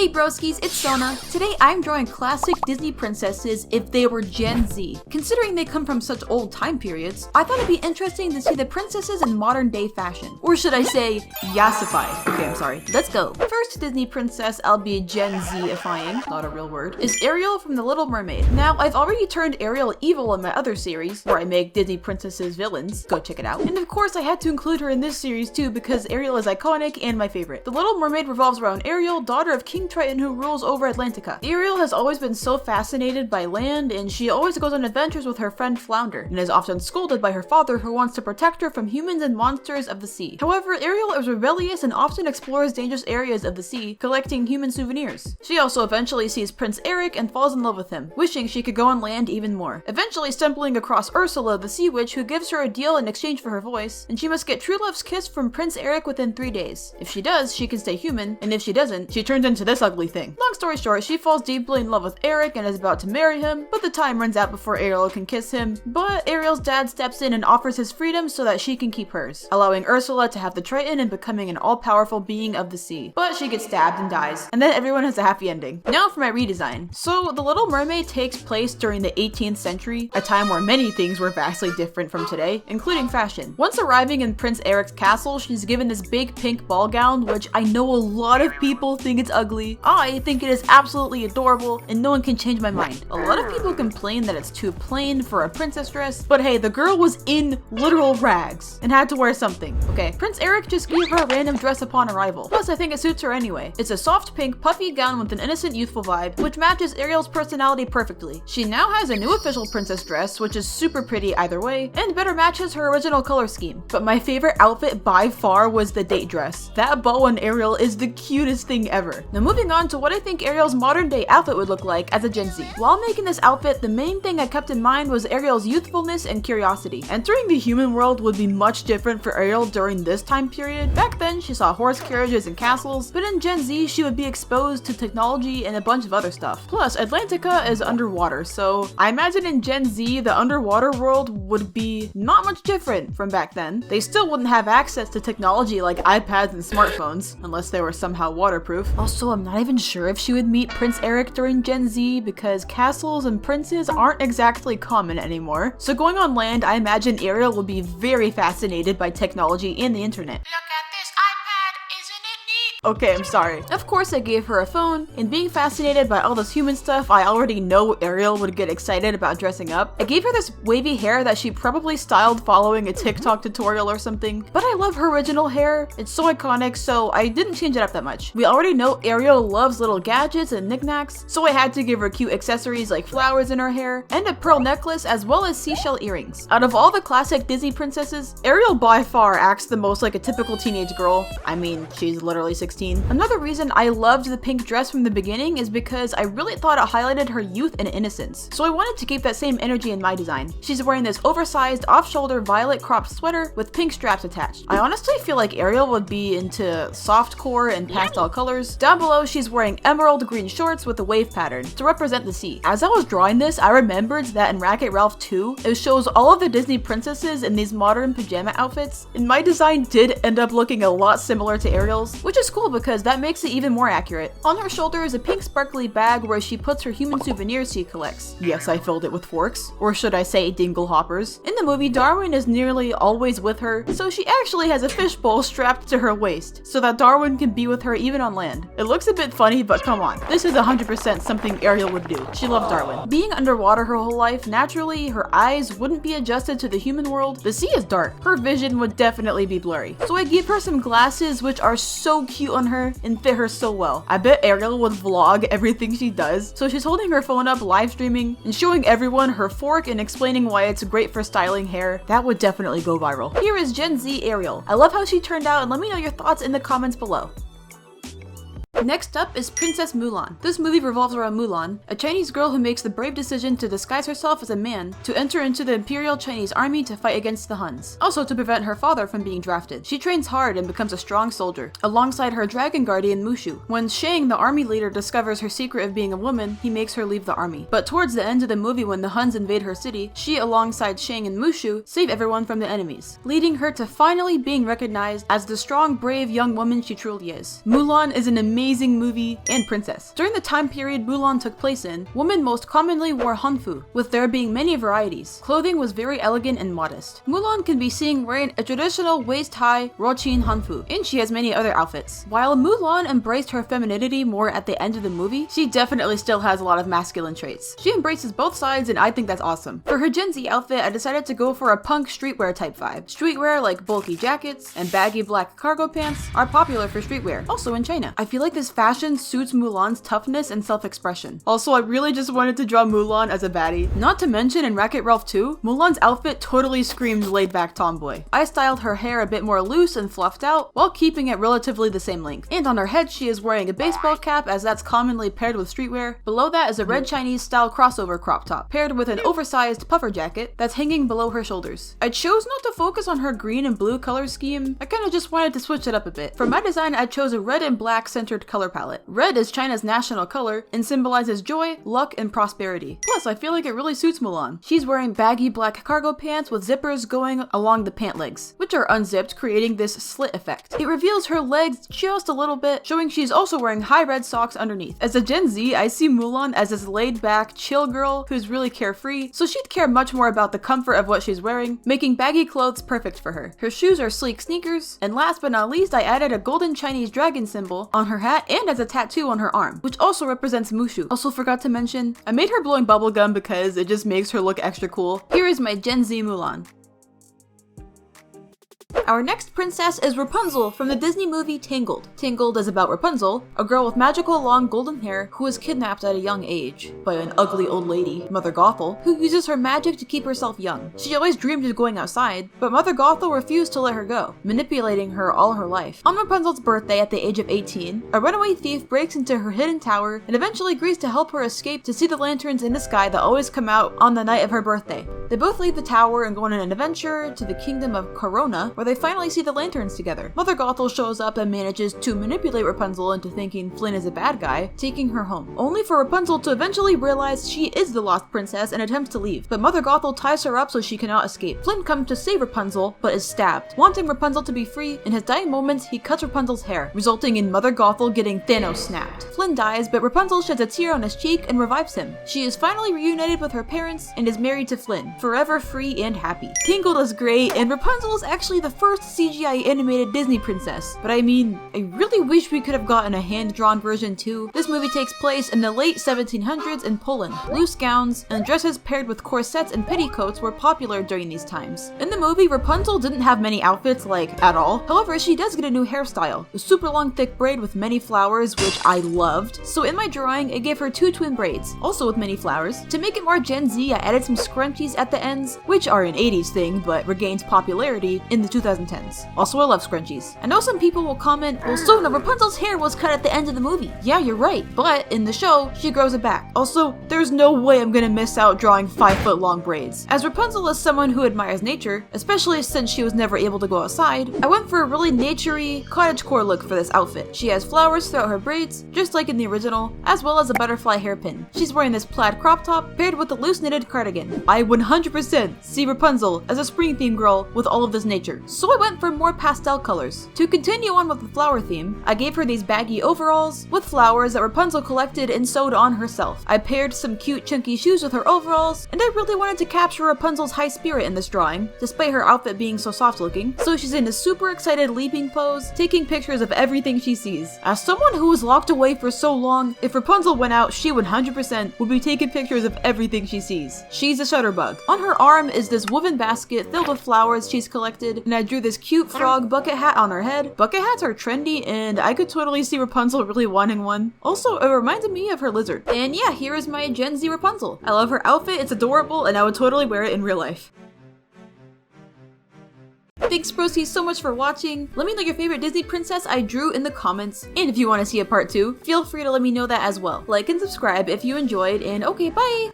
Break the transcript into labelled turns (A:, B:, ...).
A: Hey broskies, it's Sona. Today I'm drawing classic Disney princesses if they were Gen Z. Considering they come from such old time periods, I thought it'd be interesting to see the princesses in modern day fashion. Or should I say, yassified. Okay, I'm sorry. Let's go. First Disney princess I'll be Gen Z-ifying, not a real word, is Ariel from The Little Mermaid. Now, I've already turned Ariel evil in my other series, where I make Disney princesses villains. Go check it out. And of course I had to include her in this series too because Ariel is iconic and my favorite. The Little Mermaid revolves around Ariel, daughter of King Triton who rules over Atlantica. Ariel has always been so fascinated by land, and she always goes on adventures with her friend Flounder, and is often scolded by her father who wants to protect her from humans and monsters of the sea. However, Ariel is rebellious and often explores dangerous areas of the sea, collecting human souvenirs. She also eventually sees Prince Eric and falls in love with him, wishing she could go on land even more. Eventually stumbling across Ursula, the sea witch, who gives her a deal in exchange for her voice, and she must get true love's kiss from Prince Eric within 3 days. If she does, she can stay human, and if she doesn't, she turns into this ugly thing. Long story short, she falls deeply in love with Eric and is about to marry him, but the time runs out before Ariel can kiss him. But Ariel's dad steps in and offers his freedom so that she can keep hers, allowing Ursula to have the Triton and becoming an all-powerful being of the sea. But she gets stabbed and dies, and then everyone has a happy ending. Now for my redesign. So The Little Mermaid takes place during the 18th century, a time where many things were vastly different from today, including fashion. Once arriving in Prince Eric's castle, she's given this big pink ball gown, which I know a lot of people think it's ugly. I think it is absolutely adorable, and no one can change my mind. A lot of people complain that it's too plain for a princess dress, but hey, the girl was in literal rags and had to wear something, okay? Prince Eric just gave her a random dress upon arrival. Plus, I think it suits her anyway. It's a soft pink puffy gown with an innocent youthful vibe, which matches Ariel's personality perfectly. She now has a new official princess dress, which is super pretty either way, and better matches her original color scheme. But my favorite outfit by far was the date dress. That bow on Ariel is the cutest thing ever. Now moving on to what I think Ariel's modern day outfit would look like as a Gen Z. While making this outfit, the main thing I kept in mind was Ariel's youthfulness and curiosity. Entering the human world would be much different for Ariel during this time period. Back then, she saw horse carriages and castles, but in Gen Z, she would be exposed to technology and a bunch of other stuff. Plus, Atlantica is underwater, so I imagine in Gen Z, the underwater world would be not much different from back then. They still wouldn't have access to technology like iPads and smartphones, unless they were somehow waterproof. Also, I'm not even sure if she would meet Prince Eric during Gen Z because castles and princes aren't exactly common anymore. So going on land, I imagine Ariel would be very fascinated by technology and the internet. Okay, I'm sorry. Of course I gave her a phone, and being fascinated by all this human stuff, I already know Ariel would get excited about dressing up. I gave her this wavy hair that she probably styled following a TikTok tutorial or something, but I love her original hair. It's so iconic, so I didn't change it up that much. We already know Ariel loves little gadgets and knickknacks, so I had to give her cute accessories like flowers in her hair, and a pearl necklace as well as seashell earrings. Out of all the classic Disney princesses, Ariel by far acts the most like a typical teenage girl. I mean, she's literally 16. Another reason I loved the pink dress from the beginning is because I really thought it highlighted her youth and innocence. So I wanted to keep that same energy in my design. She's wearing this oversized off-shoulder violet cropped sweater with pink straps attached. I honestly feel like Ariel would be into softcore and pastel colors. Down below, she's wearing emerald green shorts with a wave pattern to represent the sea. As I was drawing this, I remembered that in Wreck-It Ralph 2, it shows all of the Disney princesses in these modern pajama outfits, and my design did end up looking a lot similar to Ariel's, which is cool because that makes it even more accurate. On her shoulder is a pink sparkly bag where she puts her human souvenirs she collects. Yes, I filled it with forks, or should I say dingle hoppers. In the movie, Darwin is nearly always with her, so she actually has a fishbowl strapped to her waist so that Darwin can be with her even on land. It looks a bit funny, but come on, this is 100% something Ariel would do. She loved Darwin. Being underwater her whole life, naturally her eyes wouldn't be adjusted to the human world. The sea is dark. Her vision would definitely be blurry. So I gave her some glasses which are so cute on her and fit her so well. I bet Ariel would vlog everything she does. So she's holding her phone up, live streaming, and showing everyone her fork and explaining why it's great for styling hair. That would definitely go viral. Here is Gen Z Ariel. I love how she turned out, and let me know your thoughts in the comments below. Next up is Princess Mulan. This movie revolves around Mulan, a Chinese girl who makes the brave decision to disguise herself as a man to enter into the Imperial Chinese army to fight against the Huns, also to prevent her father from being drafted. She trains hard and becomes a strong soldier, alongside her dragon guardian Mushu. When Shang, the army leader, discovers her secret of being a woman, he makes her leave the army. But towards the end of the movie, when the Huns invade her city, she, alongside Shang and Mushu, save everyone from the enemies, leading her to finally being recognized as the strong, brave young woman she truly is. Mulan is an amazing amazing movie and princess. During the time period Mulan took place in, women most commonly wore hanfu, with there being many varieties. Clothing was very elegant and modest. Mulan can be seen wearing a traditional waist-high rochin hanfu, and she has many other outfits. While Mulan embraced her femininity more at the end of the movie, she definitely still has a lot of masculine traits. She embraces both sides, and I think that's awesome. For her Gen Z outfit, I decided to go for a punk streetwear type vibe. Streetwear like bulky jackets and baggy black cargo pants are popular for streetwear, also in China. I feel like this fashion suits Mulan's toughness and self-expression. Also, I really just wanted to draw Mulan as a baddie. Not to mention in Wreck-It Ralph 2, Mulan's outfit totally screams laid-back tomboy. I styled her hair a bit more loose and fluffed out while keeping it relatively the same length. And on her head, she is wearing a baseball cap, as that's commonly paired with streetwear. Below that is a red Chinese style crossover crop top, paired with an oversized puffer jacket that's hanging below her shoulders. I chose not to focus on her green and blue color scheme. I kinda just wanted to switch it up a bit. For my design, I chose a red and black centered color palette. Red is China's national color and symbolizes joy, luck, and prosperity. Plus, I feel like it really suits Mulan. She's wearing baggy black cargo pants with zippers going along the pant legs, which are unzipped, creating this slit effect. It reveals her legs just a little bit, showing she's also wearing high red socks underneath. As a Gen Z, I see Mulan as this laid back, chill girl who's really carefree, so she'd care much more about the comfort of what she's wearing, making baggy clothes perfect for her. Her shoes are sleek sneakers, and last but not least, I added a golden Chinese dragon symbol on her hat and as a tattoo on her arm, which also represents Mushu. Also forgot to mention, I made her blowing bubblegum because it just makes her look extra cool. Here is my Gen Z Mulan. Our next princess is Repunzel from the Disney movie Tangled. Tangled is about Repunzel, a girl with magical long golden hair who is kidnapped at a young age by an ugly old lady, Mother Gothel, who uses her magic to keep herself young. She always dreamed of going outside, but Mother Gothel refused to let her go, manipulating her all her life. On Rapunzel's birthday at the age of 18, a runaway thief breaks into her hidden tower and eventually agrees to help her escape to see the lanterns in the sky that always come out on the night of her birthday. They both leave the tower and go on an adventure to the kingdom of Corona, where they finally see the lanterns together. Mother Gothel shows up and manages to manipulate Repunzel into thinking Flynn is a bad guy, taking her home, only for Repunzel to eventually realize she is the lost princess and attempts to leave, but Mother Gothel ties her up so she cannot escape. Flynn comes to save Repunzel, but is stabbed. Wanting Repunzel to be free, in his dying moments, he cuts Rapunzel's hair, resulting in Mother Gothel getting Thanos snapped. Flynn dies, but Repunzel sheds a tear on his cheek and revives him. She is finally reunited with her parents and is married to Flynn, forever free and happy. Tangled is great, and Rapunzel is actually the first CGI animated Disney princess, but I mean, I really wish we could have gotten a hand-drawn version too. This movie takes place in the late 1700s in Poland. Loose gowns and dresses paired with corsets and petticoats were popular during these times. In the movie, Rapunzel didn't have many outfits, like, at all. However, she does get a new hairstyle, a super long thick braid with many flowers, which I loved. So in my drawing, I gave her two twin braids, also with many flowers. To make it more Gen Z, I added some scrunchies at the ends, which are an 80s thing, but regained popularity in the 2010s. Also, I love scrunchies. I know some people will comment, well, so no, Rapunzel's hair was cut at the end of the movie. Yeah, you're right, but in the show, she grows it back. Also, there's no way I'm gonna miss out drawing 5-foot long braids. As Rapunzel is someone who admires nature, especially since she was never able to go outside, I went for a really naturey, cottagecore look for this outfit. She has flowers throughout her braids, just like in the original, as well as a butterfly hairpin. She's wearing this plaid crop top paired with a loose knitted cardigan. I 100% see Rapunzel as a spring theme girl with all of this nature, so I went for more pastel colors. To continue on with the flower theme, I gave her these baggy overalls with flowers that Rapunzel collected and sewed on herself. I paired some cute chunky shoes with her overalls, and I really wanted to capture Rapunzel's high spirit in this drawing, despite her outfit being so soft looking. So she's in a super excited leaping pose, taking pictures of everything she sees. As someone who was locked away for so long, if Rapunzel went out, she 100% would be taking pictures of everything she sees. She's a shutterbug. On her arm is this woven basket filled with flowers she's collected, and I drew this cute frog bucket hat on her head. Bucket hats are trendy, and I could totally see Rapunzel really wanting one. Also, it reminded me of her lizard. And yeah, here is my Gen Z Rapunzel. I love her outfit, it's adorable, and I would totally wear it in real life. Thanks broskies so much for watching. Let me know your favorite Disney princess I drew in the comments. And if you want to see a part 2, feel free to let me know that as well. Like and subscribe if you enjoyed, and okay, bye!